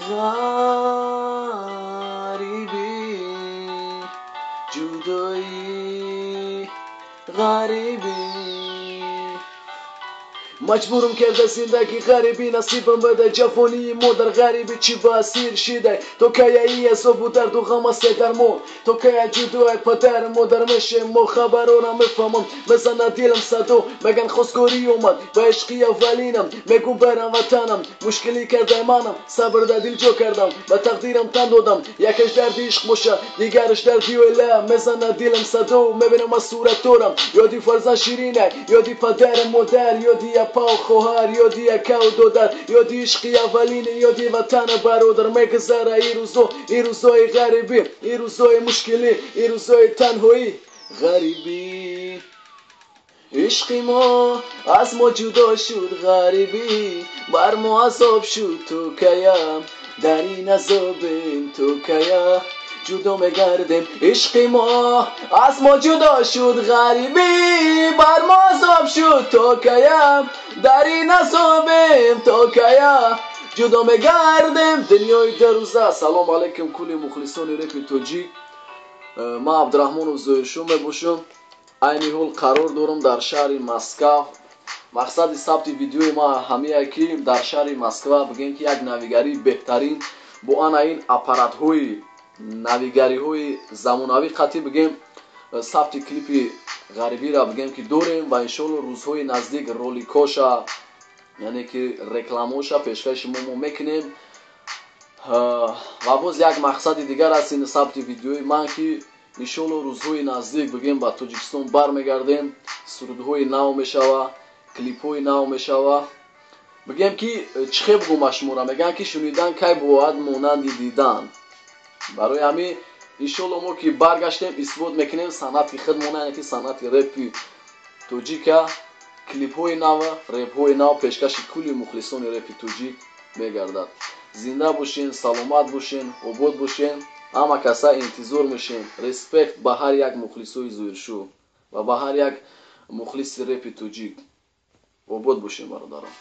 غریبی جدایی غریبی مجبورم کرده زندگی غریبی نصیبم بده جوانی مادر غریبی چی با اسیر شده تو که ای عذاب و درد و غم است درمون تو که جدای پدر مادر میشه ما خبرو نمیفهمم بزنه دلم صدو مگن خواستگاری اومد با عشقی اولینم میگو برم وطنم مشکلی کرده منم صبر ده دل جو کردم و تقدیرم تن دادم یکش درد عشق باشه دیگرش دردی و اله میزنه دلم صدو میبینم از صورت دارم یادی فرزن شیرینه یادی پدر مادر یادی پا و خواهر یادی اکا و دادر یادی عشقی اولینه یادی وطن برادر میگذره ای روزای غریبی ای روزای مشکلی ای روزای تنهایی غریبی عشقی ما از ما جدا شد غریبی بر ما عذاب شد تو کیم در این عذابیم تو کیم جدا میگردیم عشقی ما از ما جدا شد غریبی بر ما عذاب شد تو کیم در این عذابیم تو کیم جدا میگردیم دنیای در روزه. سلام علیکم کلی مخلصان رپ توجیک ما عبدالرحمن و زویرشو میباشم айни ҳол қарор дорам дар шаҳри Москва. мақсади сабти видеои ма ҳамае ки дар шаҳри Москва бигем ки як навигарии беҳтарин бо анаин аппаратҳои навигариҳои замонавӣ қатъи бигем сабти клипи ғарибиро бигем ки дорем ва иншоалло рӯзҳои наздик роликоша яъне ки рекламаоша пешкаши мо мекунем. ва боз як мақсади дигар аст ин сабти видеои ман ки иншоалло рӯзҳои наздик бигем ба Тоҷикистон бармегардем, сурудҳои нав мешава, клипҳои нав мешава. бигем ки чӣ хел бугӯм аз шумора мегӯям ки шунидан кай бовад монанди дидан. барои ҳамин иншоалло мо ки баргаштем исбот мекунем санъати худмона яъне ки санъати репи тоҷика клипҳои нав репҳои нав пешкаши кулли мухлисони репи тоҷик мегардад. зинда бошен, саломат бошен, обод бошен. ҳама каса интизор мешем. респект ба ҳар як мухлисои зӯиршӯ ва ба ҳар як мухлиси репи тоҷик. обод бошем бародарон.